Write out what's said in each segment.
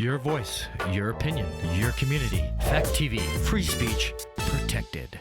Your voice, your opinion, your community. Fact TV, free speech protected.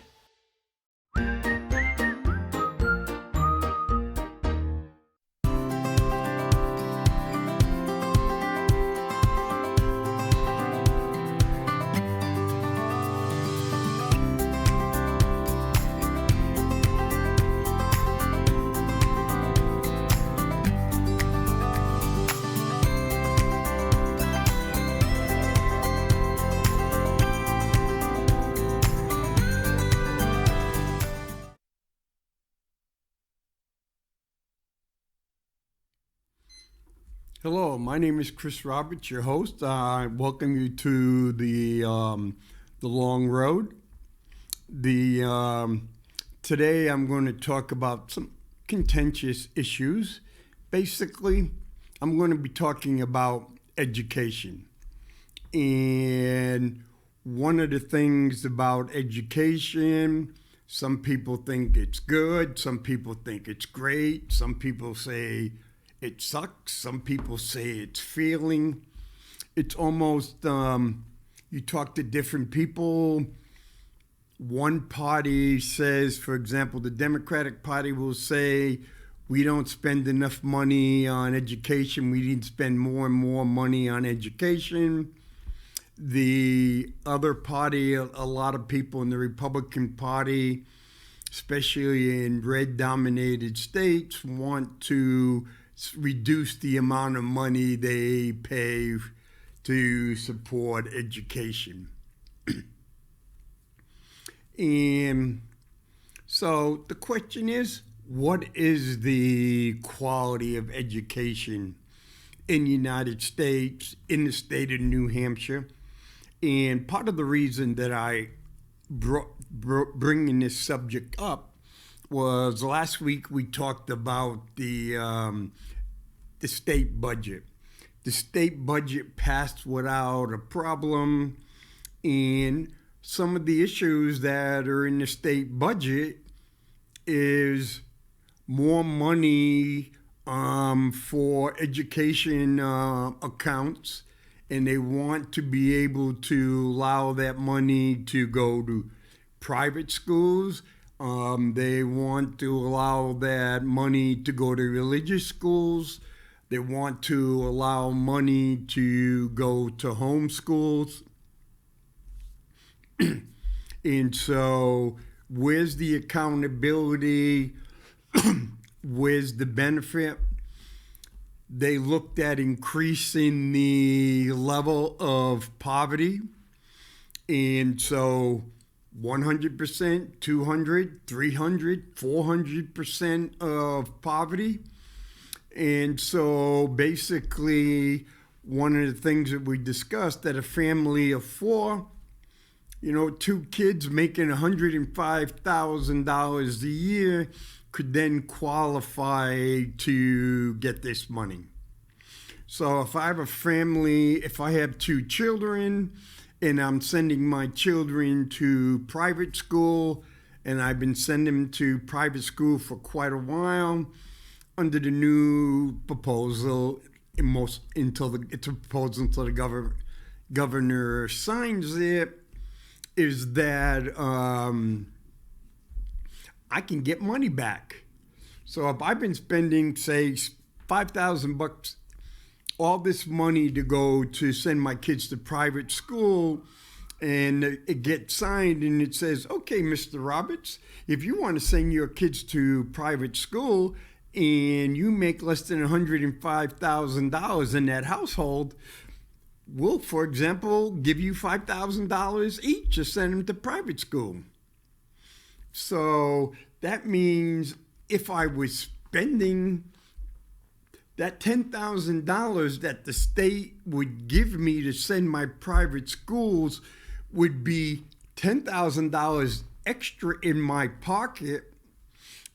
Hello, my name is Kris Roberts, your host. I welcome you to the Long Road. Today I'm going to talk about some contentious issues. Basically, I'm going to be talking about education. And one of the things about education, some people think it's good, some people think it's great, some people say it sucks. Some people say it's failing. It's almost, you talk to different people. One party says, for example, the Democratic Party will say, we don't spend enough money on education. We need to spend more and more money on education. The other party, a lot of people in the Republican Party, especially in red-dominated states, want to reduce the amount of money they pay to support education. And so the question is, what is the quality of education in the United States, in the state of New Hampshire? And part of the reason that I bringing this subject up was last week we talked about the state budget. The state budget passed without a problem, and some of the issues that are in the state budget is more money for education accounts, and they want to be able to allow that money to go to private schools. They want to allow that money to go to religious schools. They want to allow money to go to homeschools. And so where's the accountability? Where's the benefit? They looked at increasing the level of poverty. And so 100%, 200, 300, 400% of poverty. And so basically, one of the things that we discussed, that a family of four, two kids making $105,000 a year could then qualify to get this money. So if I have a family, if I have two children, and I'm sending my children to private school, and I've been sending them to private school for quite a while, under the new proposal, until the governor signs it, is that I can get money back. So if I've been spending, say, $5,000, all this money to go to send my kids to private school, and it gets signed and it says, okay, Mr. Roberts, if you want to send your kids to private school and you make less than $105,000 in that household, we'll, for example, give you $5,000 each to send them to private school. So that means if I was spending that $10,000 that the state would give me to send my private schools would be $10,000 extra in my pocket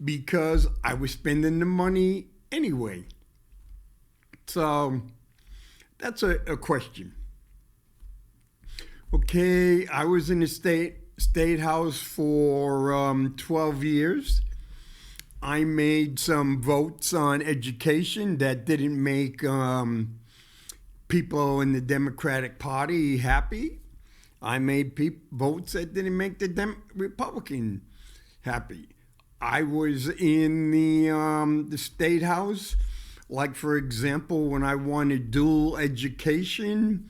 because I was spending the money anyway. So that's a question. Okay, I was in the state house for 12 years. I made some votes on education that didn't make people in the Democratic Party happy. I made votes that didn't make the Republican happy. I was in the state house, like for example, when I wanted dual education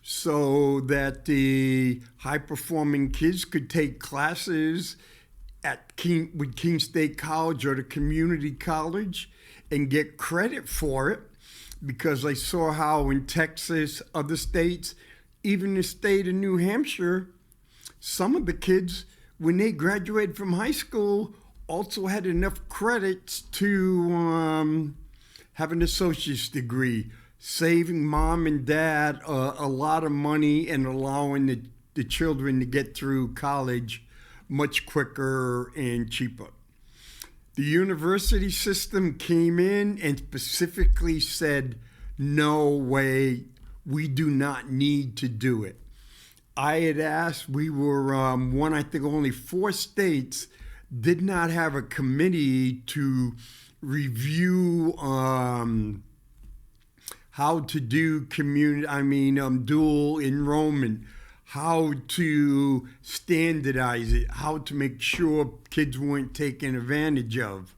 so that the high-performing kids could take classes at Keene State College or the community college and get credit for it, because I saw how in Texas, other states, even the state of New Hampshire, some of the kids, when they graduated from high school, also had enough credits to have an associate's degree, saving mom and dad a lot of money and allowing the children to get through college much quicker and cheaper. The university system came in and specifically said, no way, we do not need to do it. I had asked, we were I think only 4 states did not have a committee to review how to do dual enrollment, how to standardize it, how to make sure kids weren't taken advantage of.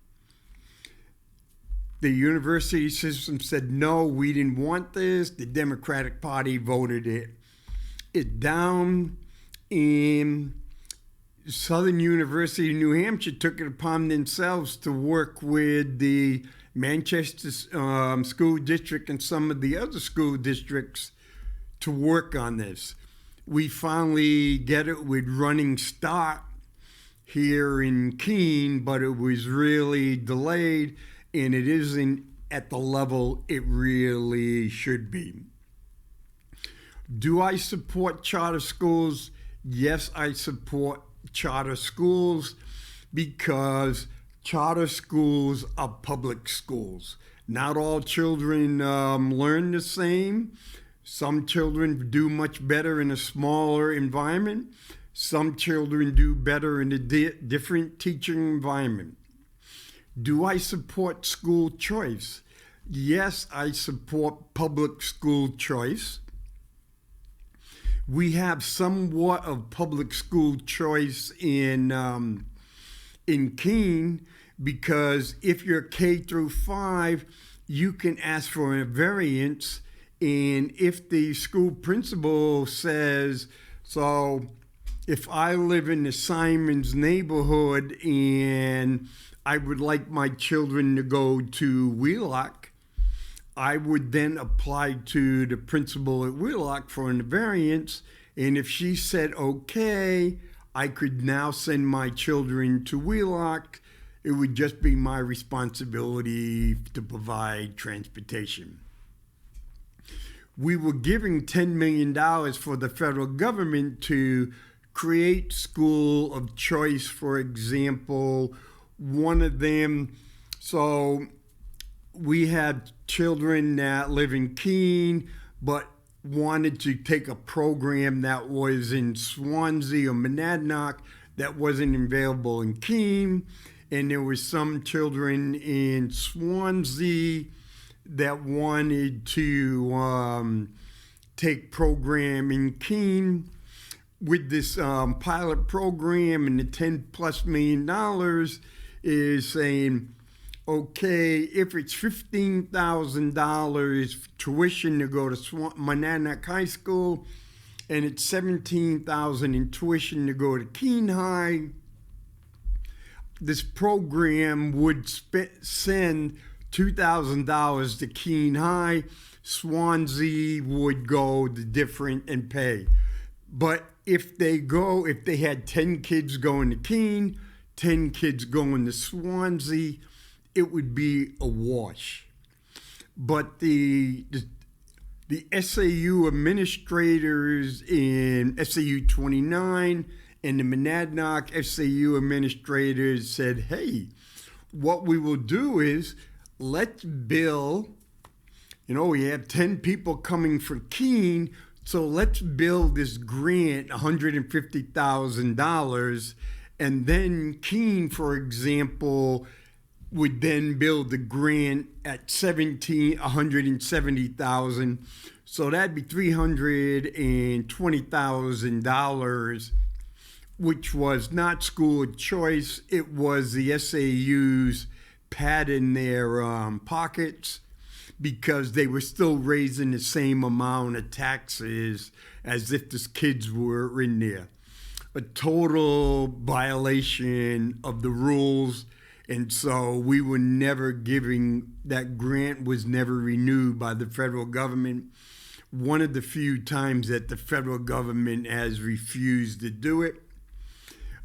The university system said, no, we didn't want this. The Democratic Party voted it down. And Southern University of New Hampshire took it upon themselves to work with the Manchester School District and some of the other school districts to work on this. We finally get it with running start here in Keene, but it was really delayed, and it isn't at the level it really should be. Do I support charter schools? Yes, I support charter schools because charter schools are public schools. Not all children learn the same. Some children do much better in a smaller environment. Some children do better in a different teaching environment. Do I support school choice? Yes, I support public school choice. We have somewhat of public school choice in Keene, because if you're K through 5, you can ask for a variance. And if the school principal says, so if I live in the Simons neighborhood and I would like my children to go to Wheelock, I would then apply to the principal at Wheelock for a variance. And if she said, okay, I could now send my children to Wheelock, it would just be my responsibility to provide transportation. We were giving $10 million for the federal government to create school of choice, for example. One of them, so we had children that live in Keene, but wanted to take a program that was in Swansea or Monadnock that wasn't available in Keene. And there was some children in Swansea that wanted to take program in Keene. With this pilot program and the $10+ million is saying, okay, if it's $15,000 tuition to go to Monadnock High School and it's $17,000 in tuition to go to Keene High, this program would send $2,000 to Keene High. Swansea would go the different and pay. But if they had 10 kids going to Keene, 10 kids going to Swansea, it would be a wash. But the SAU administrators in SAU 29 and the Monadnock SAU administrators said, hey, what we will do is let's bill, we have 10 people coming for Keene, so let's build this grant, $150,000, and then Keene, for example, would then build the grant at $170,000. So that'd be $320,000, which was not school of choice. It was the SAU's pad in their pockets, because they were still raising the same amount of taxes as if the kids were in there. A total violation of the rules. And so we were never giving, that grant was never renewed by the federal government. One of the few times that the federal government has refused to do it.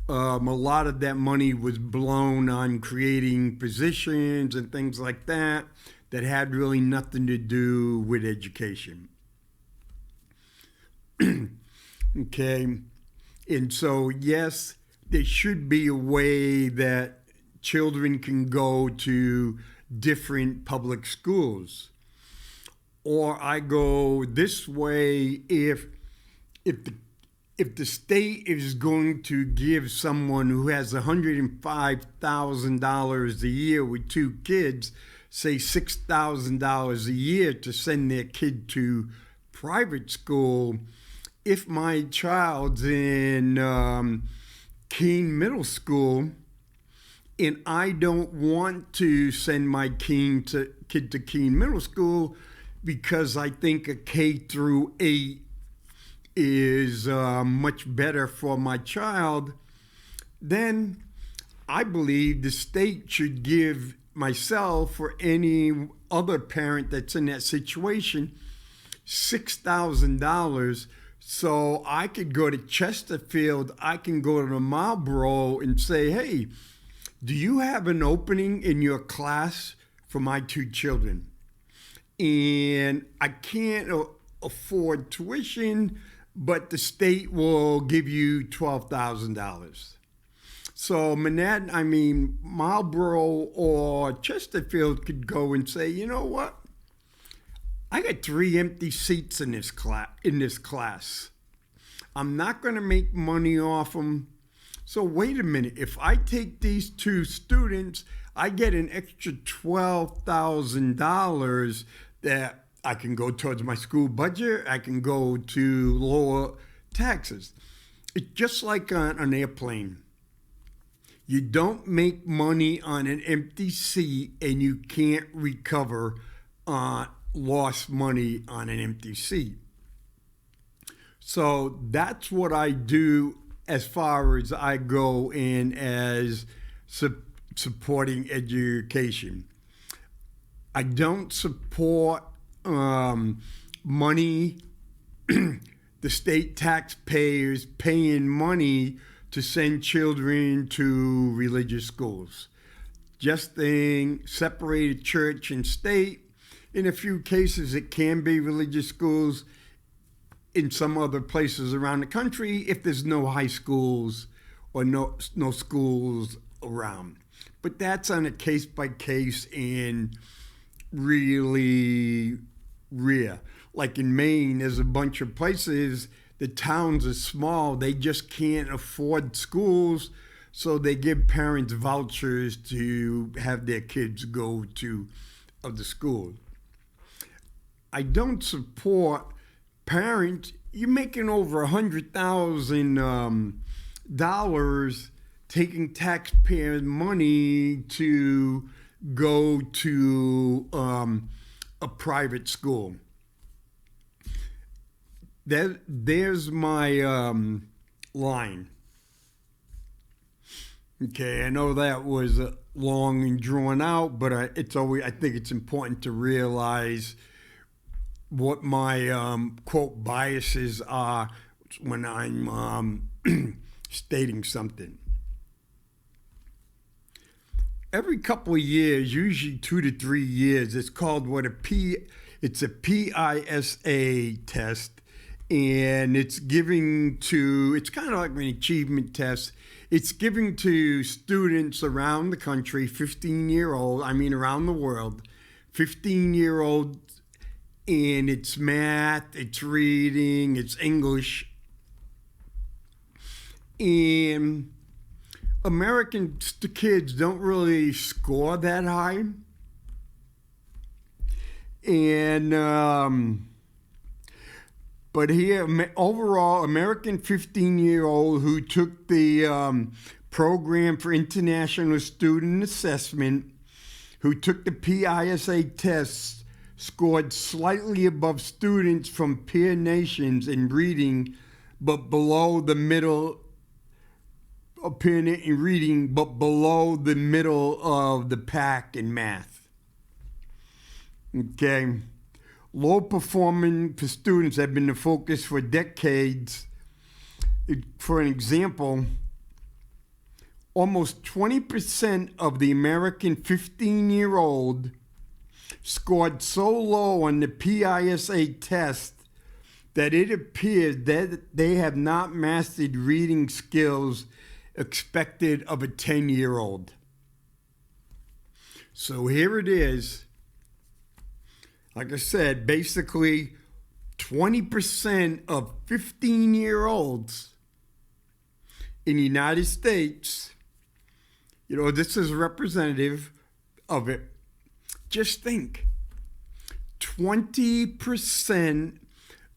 A lot of that money was blown on creating positions and things like that had really nothing to do with education. Okay. And so, yes, there should be a way that children can go to different public schools. Or I go this way, if the state is going to give someone who has $105,000 a year with 2 kids, say $6,000 a year to send their kid to private school, if my child's in Keene Middle School and I don't want to send my kid to Keene Middle School because I think a K through 8 is much better for my child, then I believe the state should give myself or any other parent that's in that situation $6,000 so I could go to Chesterfield, I can go to Marlboro and say, hey, do you have an opening in your class for my 2 children? And I can't afford tuition, but the state will give you $12,000. So Marlboro or Chesterfield could go and say, you know what? I got 3 empty seats in this class. I'm not going to make money off them. So wait a minute. If I take these 2 students, I get an extra $12,000 that I can go towards my school budget. I can go to lower taxes. It's just like on an airplane. You don't make money on an empty seat, and you can't recover lost money on an empty seat. So that's what I do as far as I go in as supporting education. I don't support money, the state taxpayers paying money to send children to religious schools. Just separated church and state. In a few cases, it can be religious schools. In some other places around the country, if there's no high schools or no schools around. But that's on a case by case and really rare. Like in Maine, there's a bunch of places, the towns are small, they just can't afford schools, so they give parents vouchers to have their kids go to the school. I don't support parents. You're making over $100,000 taking taxpayer money to go to a private school. There's my line. Okay, I know that was long and drawn out, but I think it's important to realize what my quote biases are when I'm stating something. Every couple of years, usually 2 to 3 years, it's called it's a PISA test, and it's kind of like an achievement test. It's given to students around the country, around the world, 15-year-old, and it's math, it's reading, it's English. And American kids don't really score that high. And But here, overall, American 15-year-old who took the Program for International Student Assessment, who took the PISA tests, scored slightly above students from peer nations in reading, but below the middle of the pack in math. Okay. Low performing for students have been the focus for decades. For an example, almost 20% of the American 15-year-old scored so low on the PISA test that it appears that they have not mastered reading skills expected of a 10-year-old. So here it is. Like I said, basically 20% of 15-year-olds in the United States, this is representative of it. Just think, 20%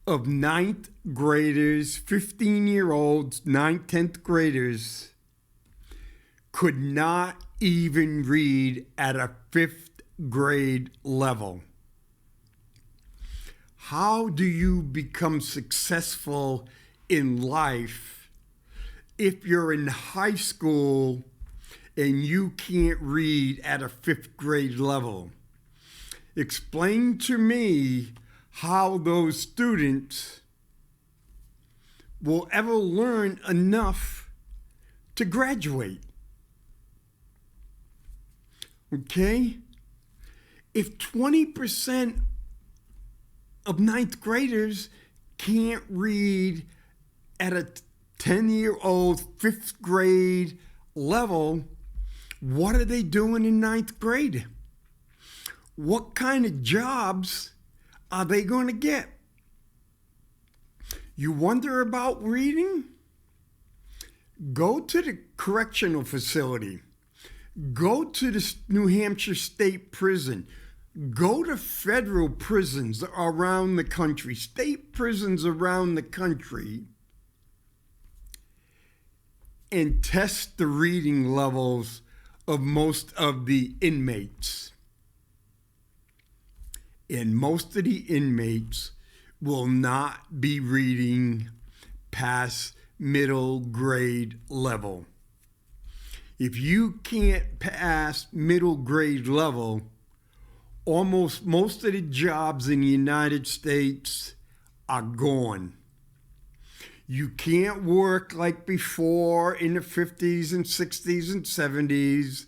of 9th graders, 15-year-olds, 9th, 10th graders could not even read at a 5th grade level. How do you become successful in life if you're in high school and you can't read at a 5th grade level? Explain to me how those students will ever learn enough to graduate. Okay? If 20% of 9th graders can't read at a 10-year-old 5th grade level, what are they doing in 9th grade? What kind of jobs are they going to get? You wonder about reading? Go to the correctional facility. Go to the New Hampshire State Prison. Go to federal prisons around the country, state prisons around the country, and test the reading levels of most of the inmates. And most of the inmates will not be reading past middle grade level. If you can't pass middle grade level, almost most of the jobs in the United States are gone. You can't work like before in the 50s and 60s and 70s.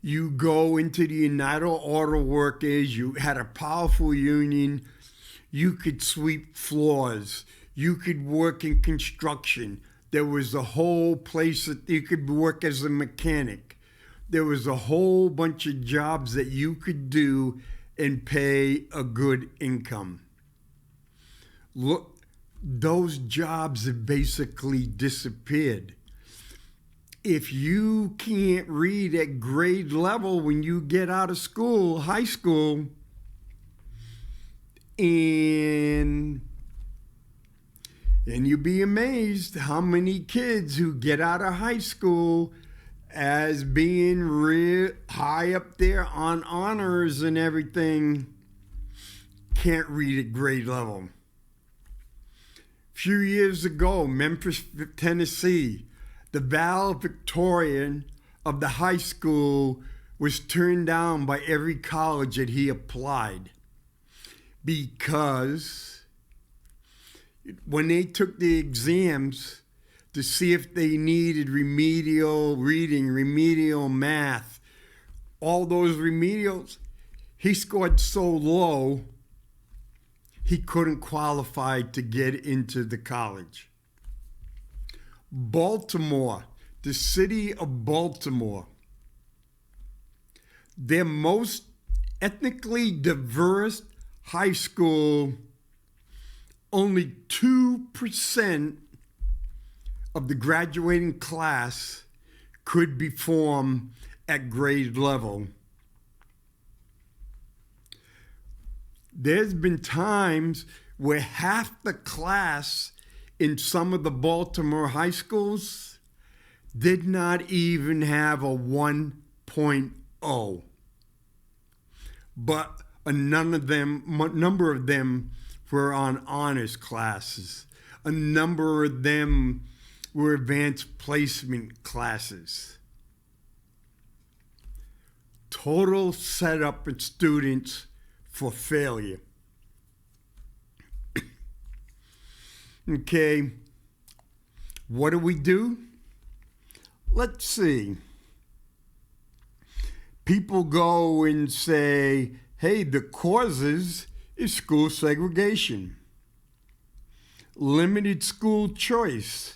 You go into the United Auto Workers. You had a powerful union. You could sweep floors. You could work in construction. There was a whole place that you could work as a mechanic. There was a whole bunch of jobs that you could do and pay a good income. Look, those jobs have basically disappeared. If you can't read at grade level when you get out of school, high school, and you'd be amazed how many kids who get out of high school as being real high up there on honors and everything can't read at grade level. A few years ago, Memphis, Tennessee, the valedictorian of the high school was turned down by every college that he applied because when they took the exams to see if they needed remedial reading, remedial math, all those remedials, he scored so low, he couldn't qualify to get into the college. Baltimore, the city of Baltimore, their most ethnically diverse high school, only 2% of the graduating class could be formed at grade level. There's been times where half the class in some of the Baltimore high schools did not even have a 1.0. But a number of them were on honors classes. A number of them were advanced placement classes. Total setup of students for failure. Okay, what do? Let's see. People go and say, hey, the causes is school segregation, limited school choice,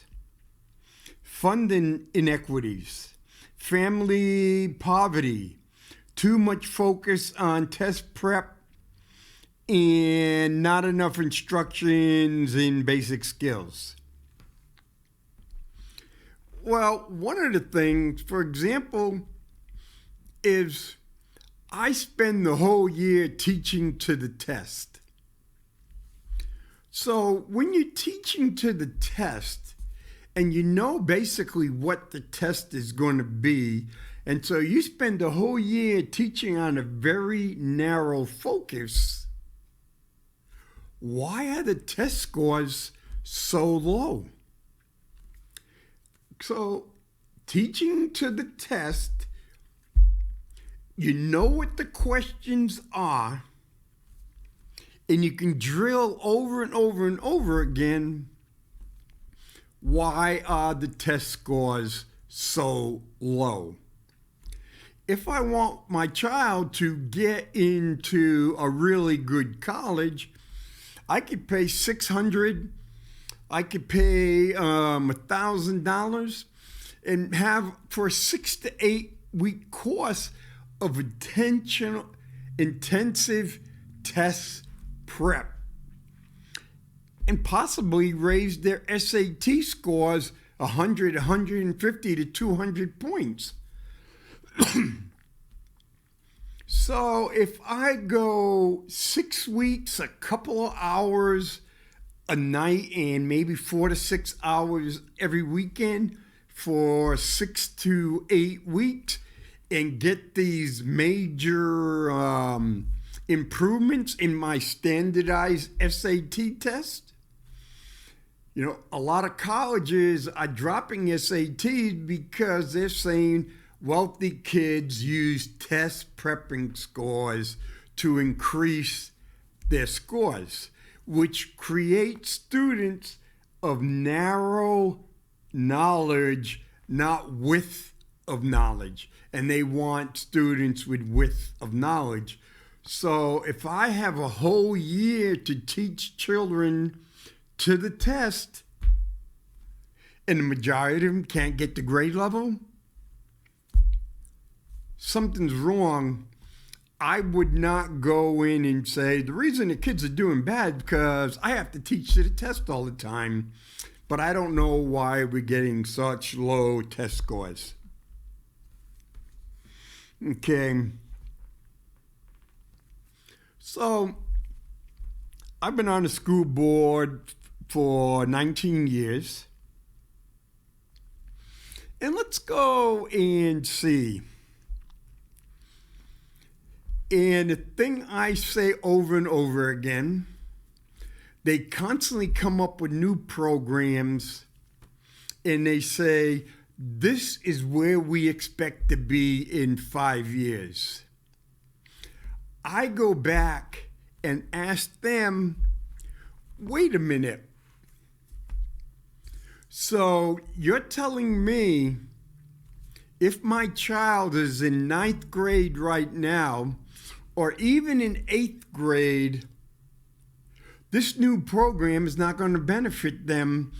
funding inequities, family poverty, too much focus on test prep, and not enough instructions in basic skills. Well, one of the things, for example, is I spend the whole year teaching to the test. So when you're teaching to the test and you know basically what the test is going to be, and so you spend the whole year teaching on a very narrow focus, why are the test scores so low? So teaching to the test, you know what the questions are, and you can drill over and over and over again, why are the test scores so low? If I want my child to get into a really good college, I could pay $600, I could pay $1,000 and have for a 6 to 8 week course of intensive test prep and possibly raise their SAT scores 100, 150 to 200 points. So if I go 6 weeks, a couple of hours a night, and maybe 4 to 6 hours every weekend for 6 to 8 weeks, and get these major improvements in my standardized SAT test. You know, a lot of colleges are dropping SATs because they're saying wealthy kids use test prepping scores to increase their scores, which creates students of narrow knowledge, not width of knowledge. And they want students with width of knowledge. So if I have a whole year to teach children to the test, and the majority of them can't get the grade level, something's wrong. I would not go in and say, the reason the kids are doing bad is because I have to teach to the test all the time, but I don't know why we're getting such low test scores. Okay, so I've been on the school board for 19 years. And let's go and see. And the thing I say over and over again, they constantly come up with new programs and they say, this is where we expect to be in 5 years. I go back and ask them, wait a minute. So you're telling me if my child is in 9th grade right now, or even in 8th grade, this new program is not going to benefit them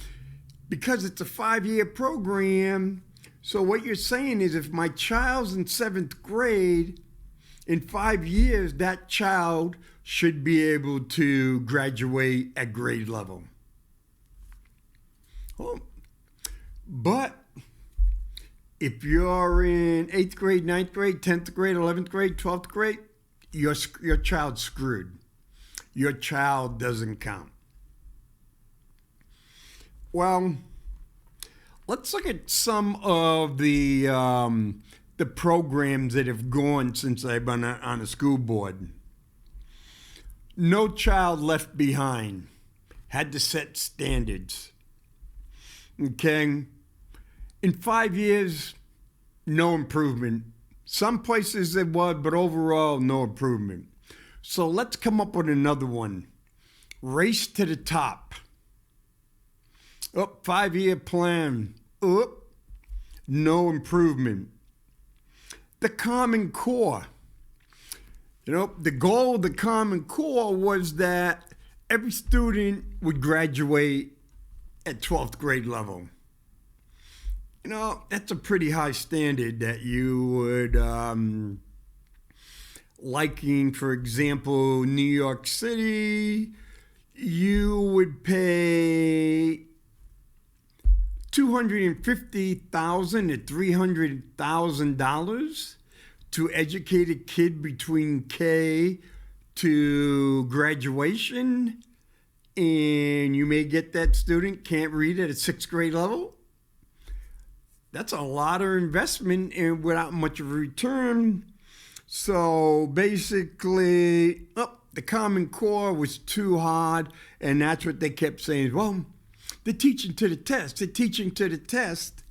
because it's a 5-year program. So what you're saying is if my child's in 7th grade, in 5 years, that child should be able to graduate at grade level. Oh, but if you're in 8th grade, 9th grade, 10th grade, 11th grade, 12th grade, your child's screwed. your child doesn't count. Well, let's look at some of the programs that have gone since I've been on a school board. No Child Left Behind. Had to set standards. Okay? In 5 years, no improvement. Some places it was, but overall, no improvement. So let's come up with another one. Race to the Top. 5-year plan. No improvement. The Common Core. The goal of the Common Core was that every student would graduate at 12th grade level. That's a pretty high standard that you would, liking, for example, New York City, you would pay $250,000 to $300,000 to educate a kid between K to graduation, and you may get that student can't read at a 6th grade level. That's a lot of investment and without much of a return. So basically, the Common Core was too hard, and that's what they kept saying. Well, they're teaching to the test. They're teaching to the test.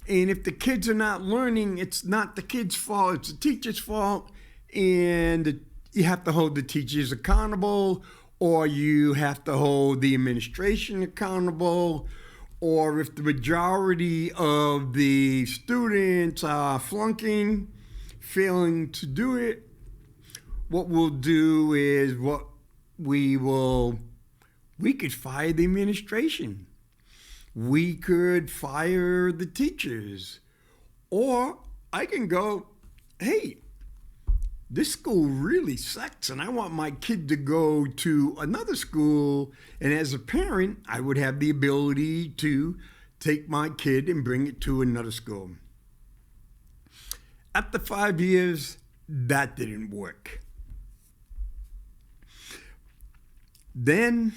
And if the kids are not learning, it's not the kids' fault. It's the teacher's fault. And you have to hold the teachers accountable, or you have to hold the administration accountable, or if the majority of the students are flunking, failing to do it, what we'll do is we could fire the administration. We could fire the teachers. Or I can go, hey, this school really sucks and I want my kid to go to another school. And as a parent, I would have the ability to take my kid and bring it to another school. After 5 years, that didn't work. Then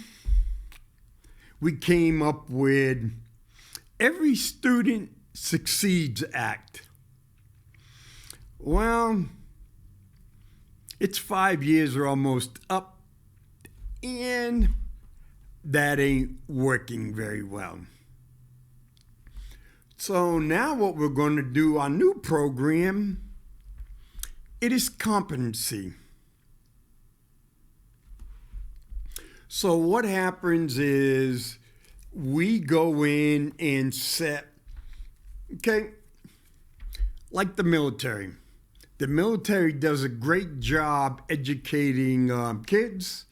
we came up with Every Student Succeeds Act. Well, it's 5 years or almost up, and that ain't working very well. So now what we're going to do, our new program, it is competency. So what happens is we go in and set, like the military. The military does a great job educating kids,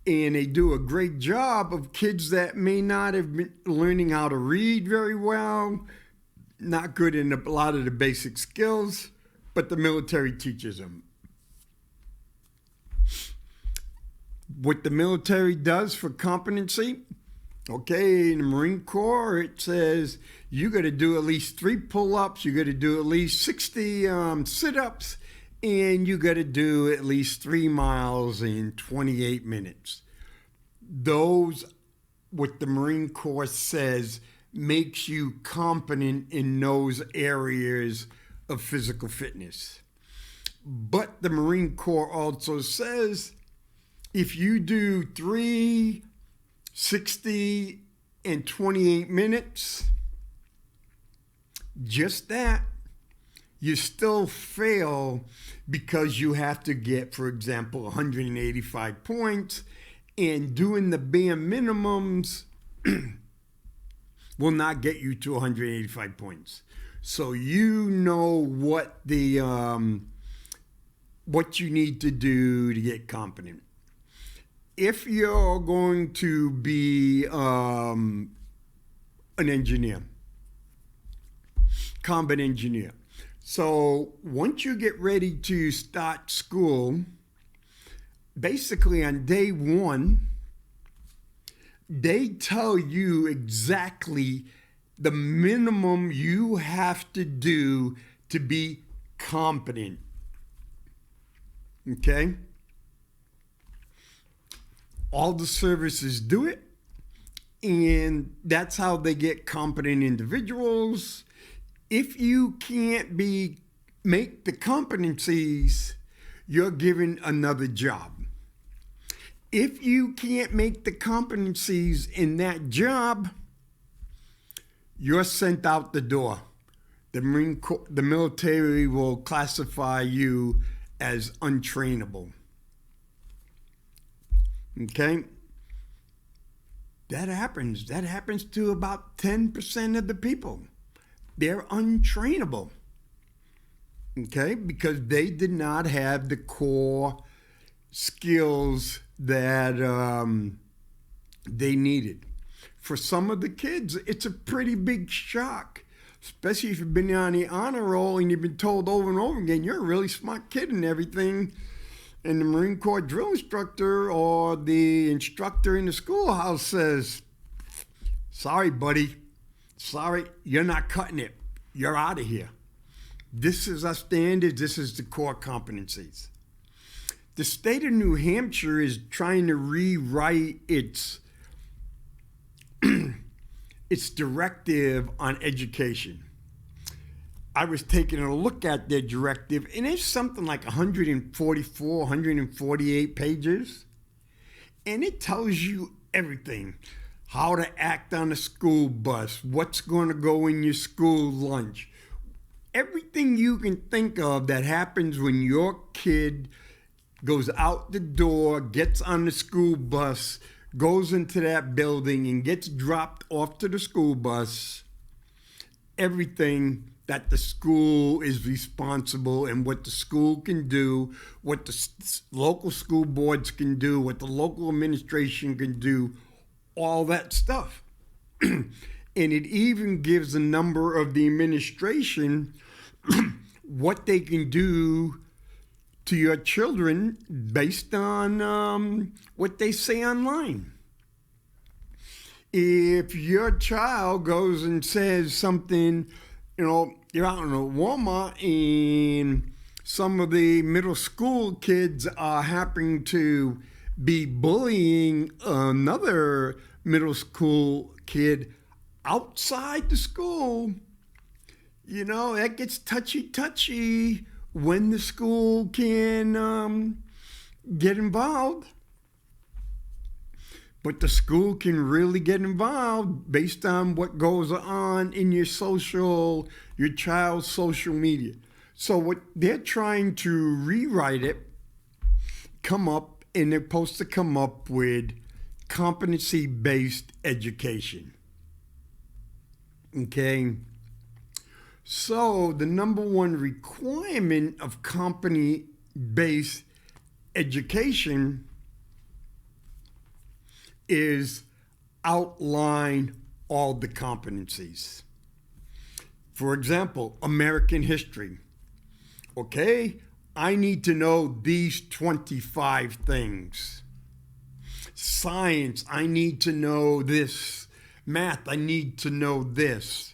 and they do a great job of kids that may not have been learning how to read very well, not good in a lot of the basic skills, but the military teaches them. What the military does for competency, in the Marine Corps, it says you got to do at least 3 pull-ups, you got to do at least 60 sit-ups, and you got to do at least 3 miles in 28 minutes. Those, what the Marine Corps says, makes you competent in those areas of physical fitness. But the Marine Corps also says if you do 3, 60, and 28 minutes, just that, you still fail because you have to get, for example, 185 points, and doing the bare minimums will not get you to 185 points. So you know what the what you need to do to get competent. If you're going to be an engineer, combat engineer. So once you get ready to start school, basically on day 1, they tell you exactly the minimum you have to do to be competent. Okay? All the services do it, and that's how they get competent individuals. If you can't make the competencies, you're given another job. If you can't make the competencies in that job, you're sent out the door. The military will classify you as untrainable. Okay? That happens. That happens to about 10% of the people. They're untrainable. Okay? Because they did not have the core skills that they needed. For some of the kids, it's a pretty big shock, especially if you've been on the honor roll and you've been told over and over again, you're a really smart kid and everything. And the Marine Corps drill instructor or the instructor in the schoolhouse says, sorry, buddy. Sorry, you're not cutting it. You're out of here. This is our standards. This is the core competencies. The state of New Hampshire is trying to rewrite its directive on education. I was taking a look at their directive, and it's something like 144, 148 pages. And it tells you everything. How to act on a school bus, what's going to go in your school lunch. Everything you can think of that happens when your kid goes out the door, gets on the school bus, goes into that building and gets dropped off to the school bus. Everything that the school is responsible and what the school can do, what the local school boards can do, what the local administration can do, all that stuff. And it even gives a number of the administration what they can do to your children based on what they say online. If your child goes and says something, you're out in a Walmart and some of the middle school kids are happening to be bullying another middle school kid outside the school, that gets touchy when the school can get involved. But the school can really get involved based on what goes on in your child's social media. So what they're trying to rewrite it, they're supposed to come up with competency-based education. Okay? So the number one requirement of competency-based education is outline all the competencies. For example, American history. Okay, I need to know these 25 things. Science, I need to know this. Math, I need to know this.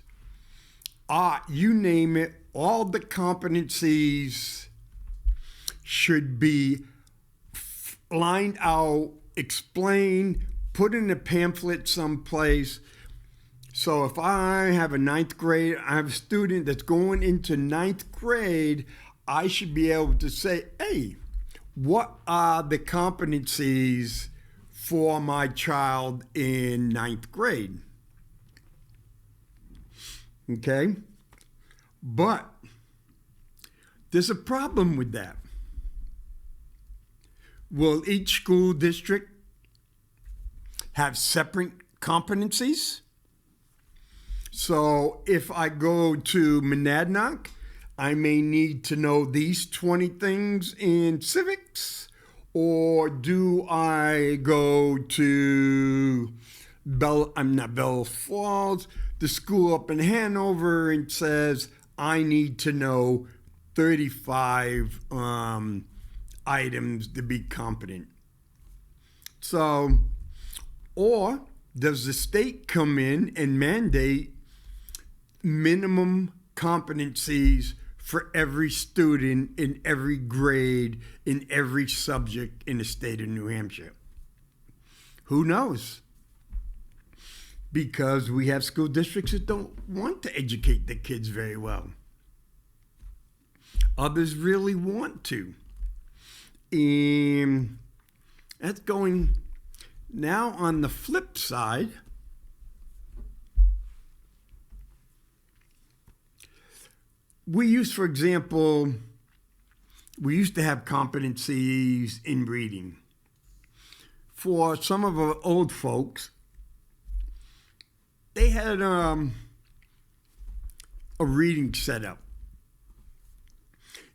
Art, you name it, all the competencies should be lined out, explained, put in a pamphlet someplace. So if I have I have a student that's going into 9th grade, I should be able to say, hey, what are the competencies for my child in 9th grade? Okay? But there's a problem with that. Will each school district have separate competencies? So if I go to Monadnock, I may need to know these 20 things in civics, or do I go to Bell Falls, the school up in Hanover, and says I need to know 35 items to be competent. So, or does the state come in and mandate minimum competencies for every student in every grade, in every subject in the state of New Hampshire? Who knows? Because we have school districts that don't want to educate the kids very well. Others really want to. And that's going now on the flip side. For example, we used to have competencies in reading. For some of our old folks, they had a reading setup.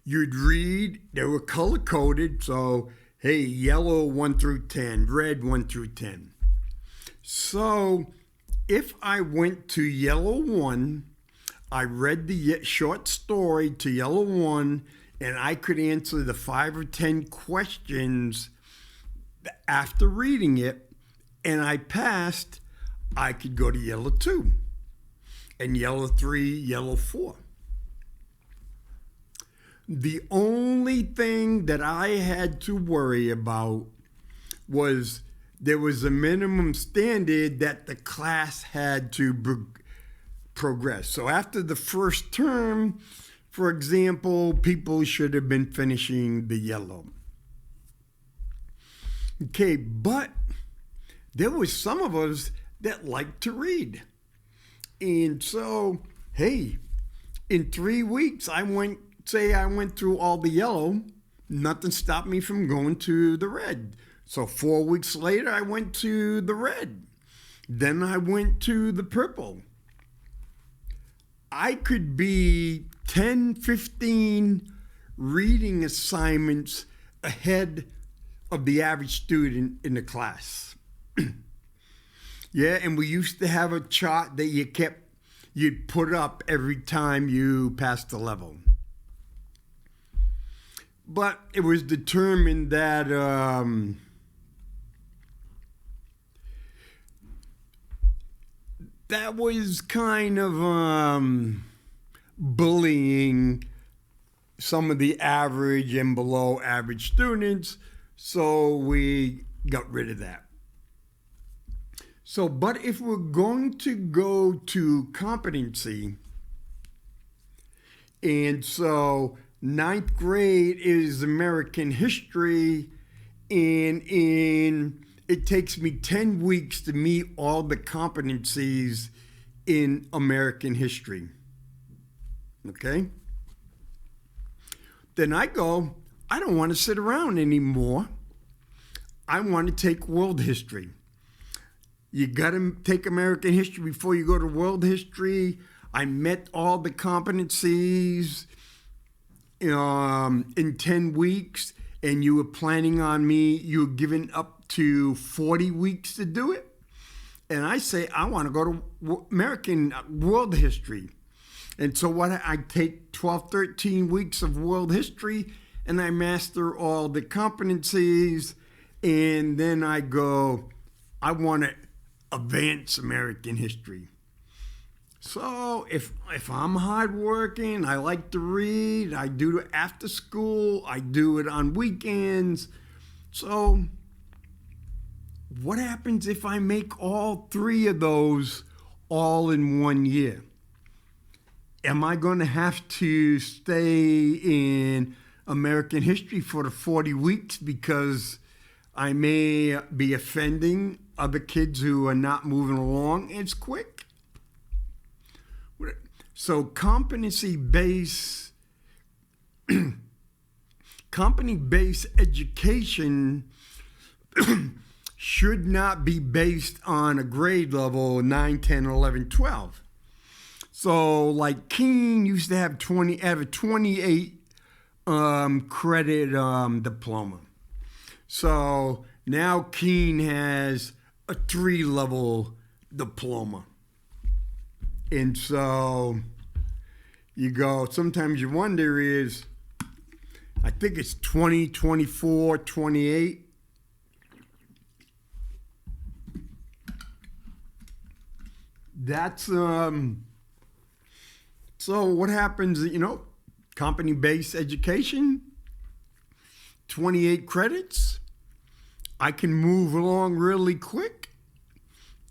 You'd read, they were color-coded, so, hey, yellow 1 through 10, red 1 through 10. So if I went to yellow 1, I read the short story to yellow 1, and I could answer the 5 or 10 questions after reading it, and I passed, I could go to yellow 2, and yellow 3, yellow 4. The only thing that I had to worry about was there was a minimum standard that the class had to progress. So after the first term, for example, people should have been finishing the yellow. Okay, but there was some of us that liked to read. And so, hey, in 3 weeks, I went through all the yellow, nothing stopped me from going to the red. So 4 weeks later, I went to the red. Then I went to the purple. I could be 10, 15 reading assignments ahead of the average student in the class. Yeah, and we used to have a chart that you'd put up every time you passed the level. But it was determined that that was kind of bullying some of the average and below average students, so we got rid of that. So, but if we're going to go to competency, and so 9th grade is American history, and it takes me 10 weeks to meet all the competencies in American history. Okay? Then I go, I don't want to sit around anymore. I want to take world history. You got to take American history before you go to world history. I met all the competencies in 10 weeks, and you were planning on you were giving up to 40 weeks to do it. And I say, I want to go to American world history. And so I take 12, 13 weeks of world history, and I master all the competencies, and then I go, I want to advance American history. So if I'm hardworking, I like to read, I do it after school, I do it on weekends. So what happens if I make all 3 of those all in 1 year? Am I going to have to stay in American history for the 40 weeks because I may be offending other kids who are not moving along as quick? So competency-based education should not be based on a grade level 9, 10, 11, 12. So like Keene used to have a 28 credit diploma. So now Keene has a 3-level diploma. And so you go, sometimes you wonder I think it's 20, 24, 28. That's, so what happens, company-based education, 28 credits. I can move along really quick.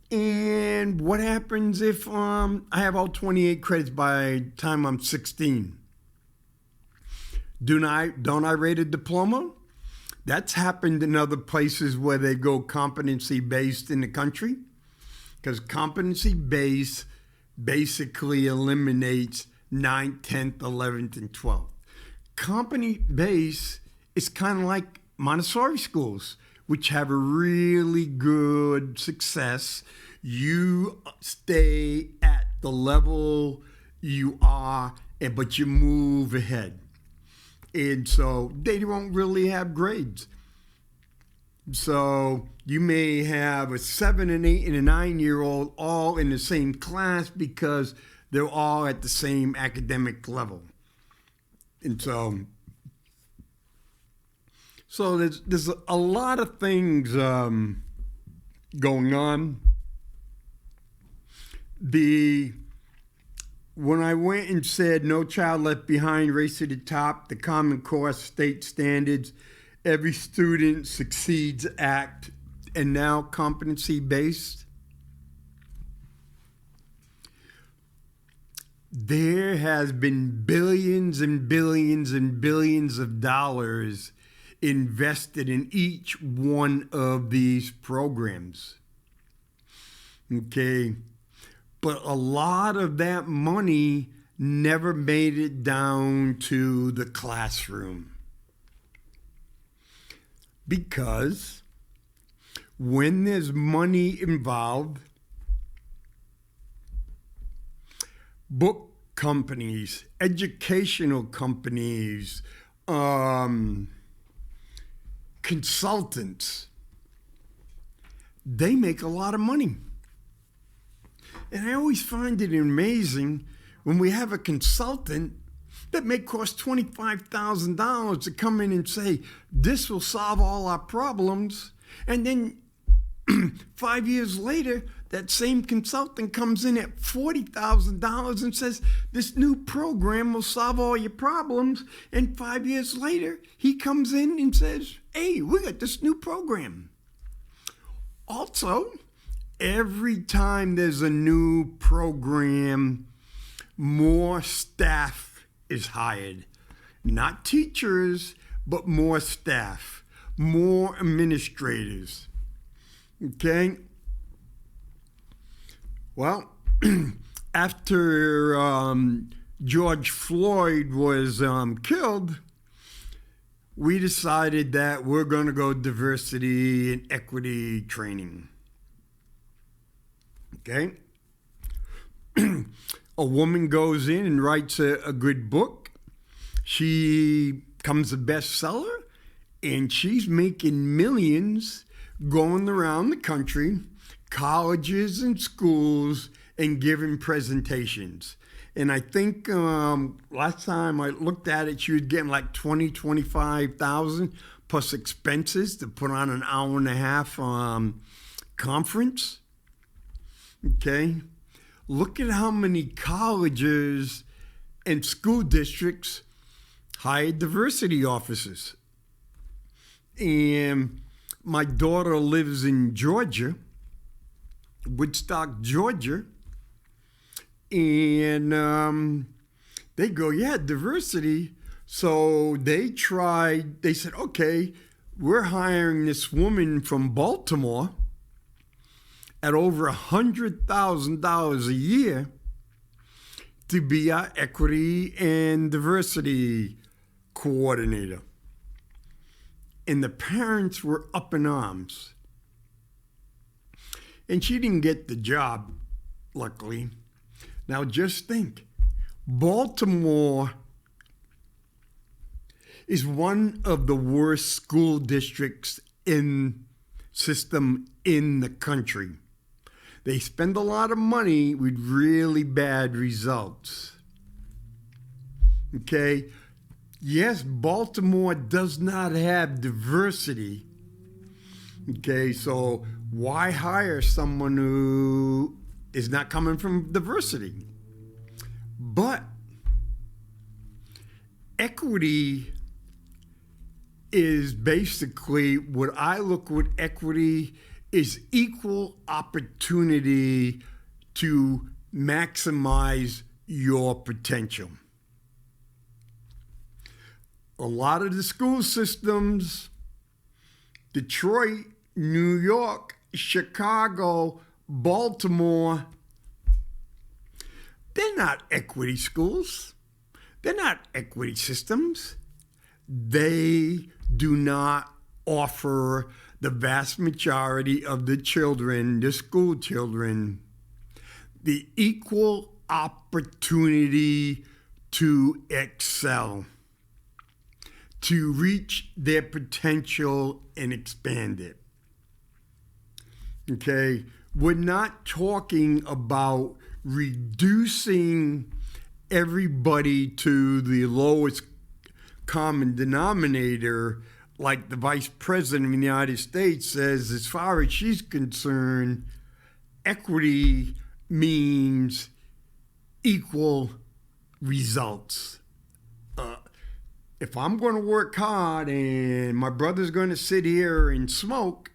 And what happens if I have all 28 credits by the time I'm 16? Don't I rate a diploma? That's happened in other places where they go competency-based in the country, because competency-based basically eliminates 9th, 10th, 11th, and 12th. Competency-based is kind of like Montessori schools, which have a really good success. You stay at the level you are, but you move ahead. And so they don't really have grades. So you may have a 7, an 8, and a 9-year-old all in the same class because they're all at the same academic level. And so there's a lot of things going on. When I went and said No Child Left Behind, Race to the Top, the Common Core State Standards, Every Student Succeeds Act, and now competency-based, there has been billions and billions and billions of dollars invested in each one of these programs. Okay. But a lot of that money never made it down to the classroom. Because when there's money involved, book companies, educational companies, consultants, they make a lot of money. And I always find it amazing when we have a consultant that may cost $25,000 to come in and say, this will solve all our problems. And then 5 years later, that same consultant comes in at $40,000 and says, this new program will solve all your problems. And 5 years later, he comes in and says, hey, we got this new program. Also, every time there's a new program, more staff is hired. Not teachers, but more staff, more administrators. Okay? Well, after George Floyd was killed, we decided that we're going to go diversity and equity training. Okay? A woman goes in and writes a good book. She becomes a bestseller, and she's making millions going around the country, colleges and schools, and giving presentations. And I think last time I looked at it, she was getting like $25,000 plus expenses to put on an hour and a half conference. Okay, look at how many colleges and school districts hire diversity officers. And my daughter lives in Georgia, Woodstock, Georgia. And they go, yeah, diversity. So they said, okay, we're hiring this woman from Baltimore at over $100,000 a year to be our equity and diversity coordinator. And the parents were up in arms. And she didn't get the job, luckily. Now just think, Baltimore is one of the worst school districts system in the country. They spend a lot of money with really bad results. Okay? Yes, Baltimore does not have diversity. Okay, so why hire someone who is not coming from diversity? But equity is basically what I look with equity is equal opportunity to maximize your potential. A lot of the school systems, Detroit, New York, Chicago, Baltimore, they're not equity schools. They're not equity systems. They do not offer the vast majority of the children, the school children, the equal opportunity to excel, to reach their potential and expand it. Okay, we're not talking about reducing everybody to the lowest common denominator, like the Vice President of the United States says. As far as she's concerned, equity means equal results. If I'm going to work hard and my brother's going to sit here and smoke,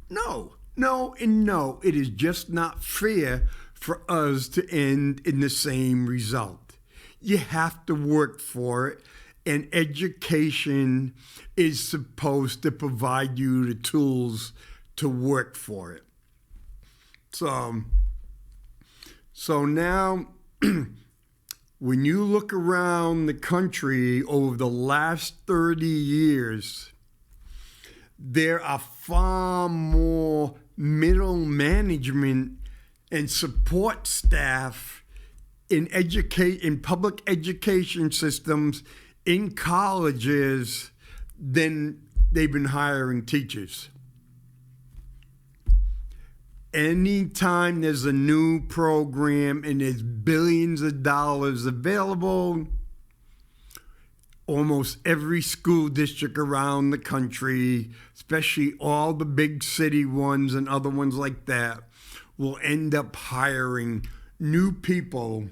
no, and no. It is just not fair for us to end in the same result. You have to work for it, and education is supposed to provide you the tools to work for it. So now, when you look around the country over the last 30 years, there are far more middle management and support staff in public education systems, in colleges, than they've been hiring teachers. Anytime there's a new program and there's billions of dollars available, almost every school district around the country, especially all the big city ones and other ones like that, will end up hiring new people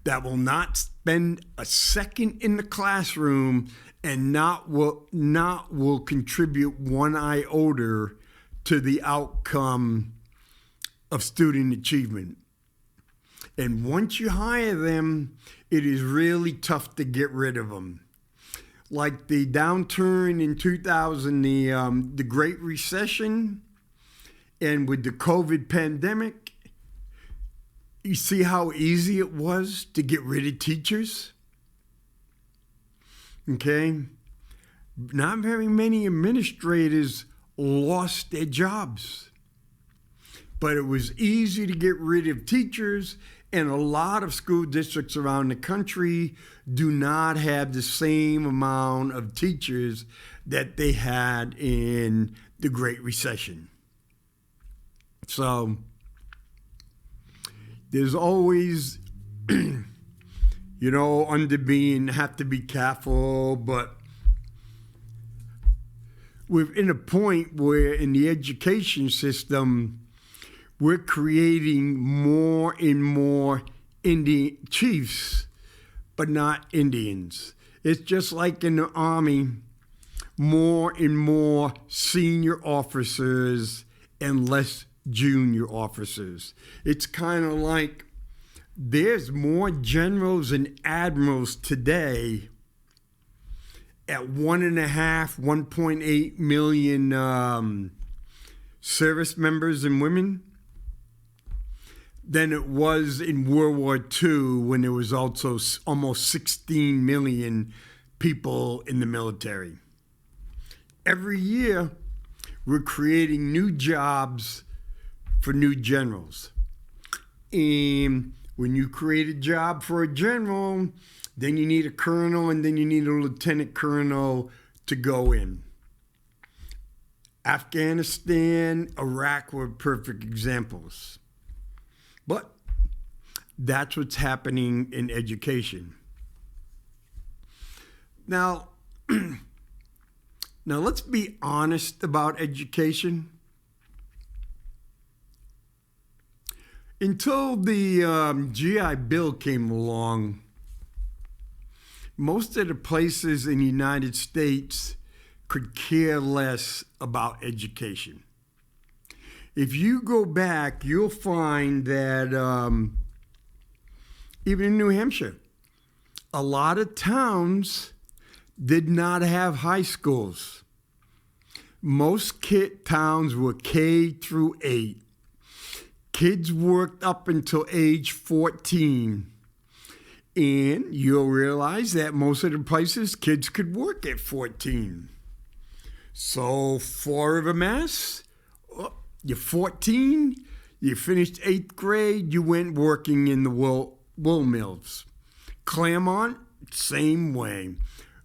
that will not spend a second in the classroom and not will contribute one iota to the outcome of student achievement. And once you hire them, it is really tough to get rid of them. Like the downturn in 2000, the Great Recession, and with the COVID pandemic, you see how easy it was to get rid of teachers? Okay? Not very many administrators lost their jobs. But it was easy to get rid of teachers, and a lot of school districts around the country do not have the same amount of teachers that they had in the Great Recession. So there's always, have to be careful, but we're in a point where in the education system, we're creating more and more Indian chiefs, but not Indians. It's just like in the Army, more and more senior officers and less junior officers. It's kind of like there's more generals and admirals today at 1.8 million service members and women than it was in World War II, when there was also almost 16 million people in the military. Every year, we're creating new jobs for new generals. And when you create a job for a general, then you need a colonel, and then you need a lieutenant colonel to go in. Afghanistan, Iraq were perfect examples. But that's what's happening in education. Now let's be honest about education. Until the GI Bill came along, most of the places in the United States could care less about education. If you go back, you'll find that even in New Hampshire, a lot of towns did not have high schools. Most towns were K through 8. Kids worked up until age 14. And you'll realize that most of the places, kids could work at 14. So, Fall River, Mass, you're 14, you finished 8th grade, you went working in the wool mills. Claremont, same way.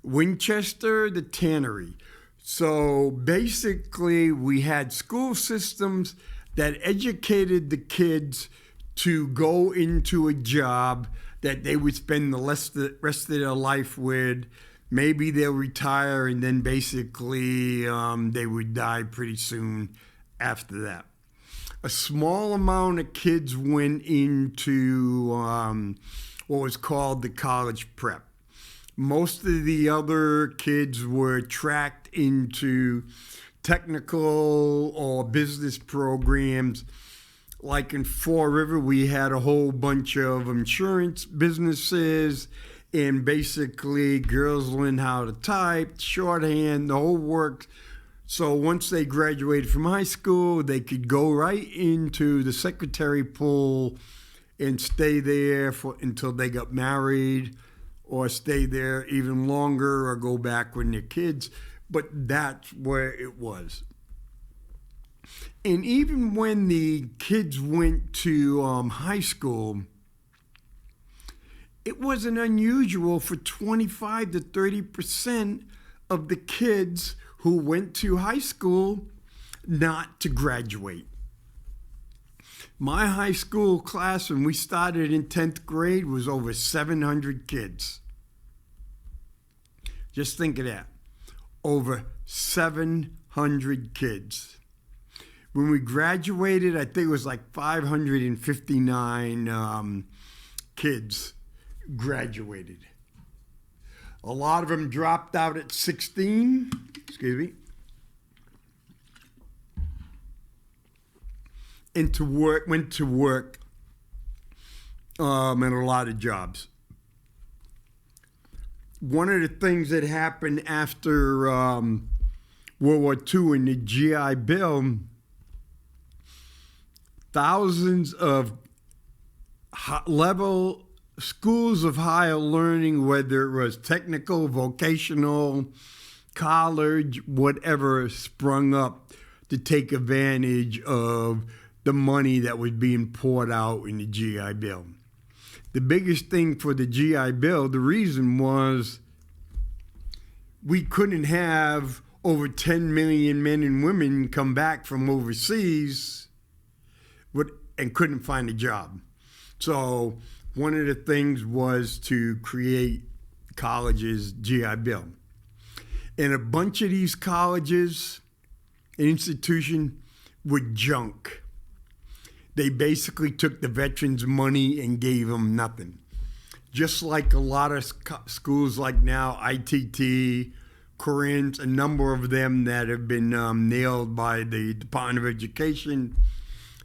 Winchester, the tannery. So basically, we had school systems that educated the kids to go into a job that they would spend the rest of their life with. Maybe they'll retire, and then basically they would die pretty soon after that. A small amount of kids went into what was called the college prep. Most of the other kids were tracked into technical or business programs. Like in Fall River, we had a whole bunch of insurance businesses, and basically girls learned how to type, shorthand, the whole works. So once they graduated from high school, they could go right into the secretary pool and stay there until they got married, or stay there even longer, or go back when they're kids. But that's where it was. And even when the kids went to high school, it wasn't unusual for 25 to 30% of the kids who went to high school not to graduate. My high school class, when we started in 10th grade, was over 700 kids. Just think of that. Over 700 kids. When we graduated, I think it was like 559 kids graduated. A lot of them dropped out at 16. Went to work at a lot of jobs. One of the things that happened after World War II and the GI Bill, thousands of level schools of higher learning, whether it was technical, vocational, college, whatever, sprung up to take advantage of the money that was being poured out in the GI Bill. The biggest thing for the GI Bill, the reason was we couldn't have over 10 million men and women come back from overseas and couldn't find a job. So one of the things was to create colleges, GI Bill. And a bunch of these colleges and institutions were junk. They basically took the veterans' money and gave them nothing. Just like a lot of schools like now, ITT, Corinth, a number of them that have been nailed by the Department of Education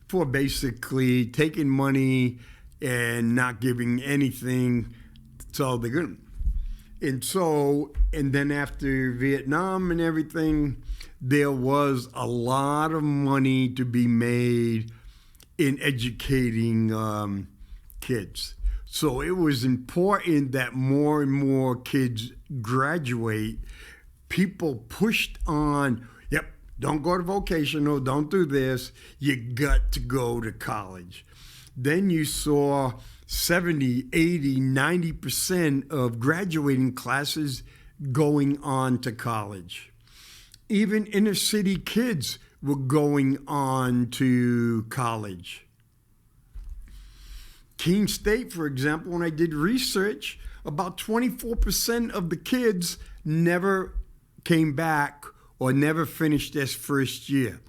for basically taking money and not giving anything. So they're good. And then after Vietnam and everything, there was a lot of money to be made in educating kids. So it was important that more and more kids graduate. People pushed on, don't go to vocational, don't do this, you got to go to college. Then you saw 70, 80, 90% of graduating classes going on to college. Even inner city kids were going on to college. Keene State, for example, when I did research, about 24% of the kids never came back or never finished their first year.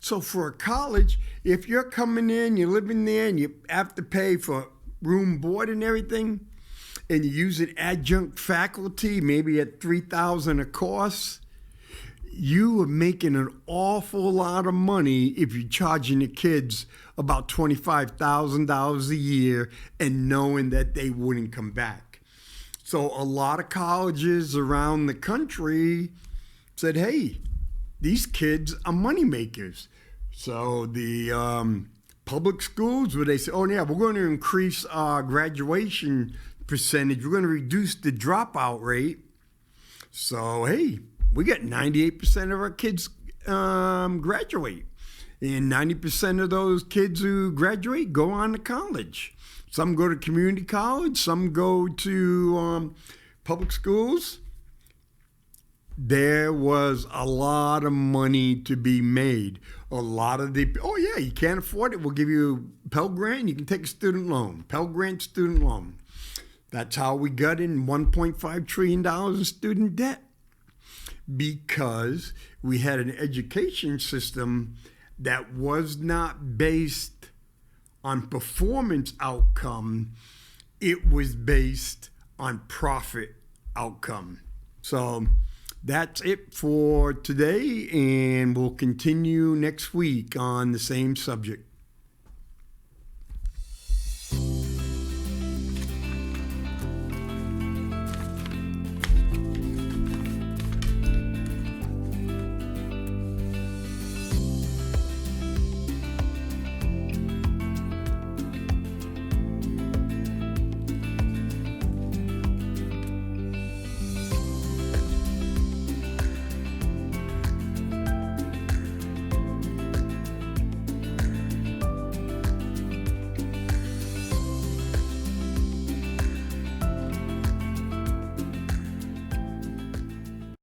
So for a college, if you're coming in, you're living there, and you have to pay for room, board, and everything, and you use an adjunct faculty, maybe at $3,000 a course, you are making an awful lot of money if you're charging the kids about $25,000 a year and knowing that they wouldn't come back. So a lot of colleges around the country said, hey, these kids are money makers. So the public schools, where they say, oh yeah, we're going to increase our graduation percentage, we're going to reduce the dropout rate. So hey, we got 98% of our kids graduate. And 90% of those kids who graduate go on to college. Some go to community college, some go to public schools. There was a lot of money to be made. A lot of oh yeah, you can't afford it, we'll give you a Pell Grant, you can take a student loan. Pell Grant student loan. That's how we got in $1.5 trillion in student debt. Because we had an education system that was not based on performance outcome, it was based on profit outcome. So that's it for today, and we'll continue next week on the same subject.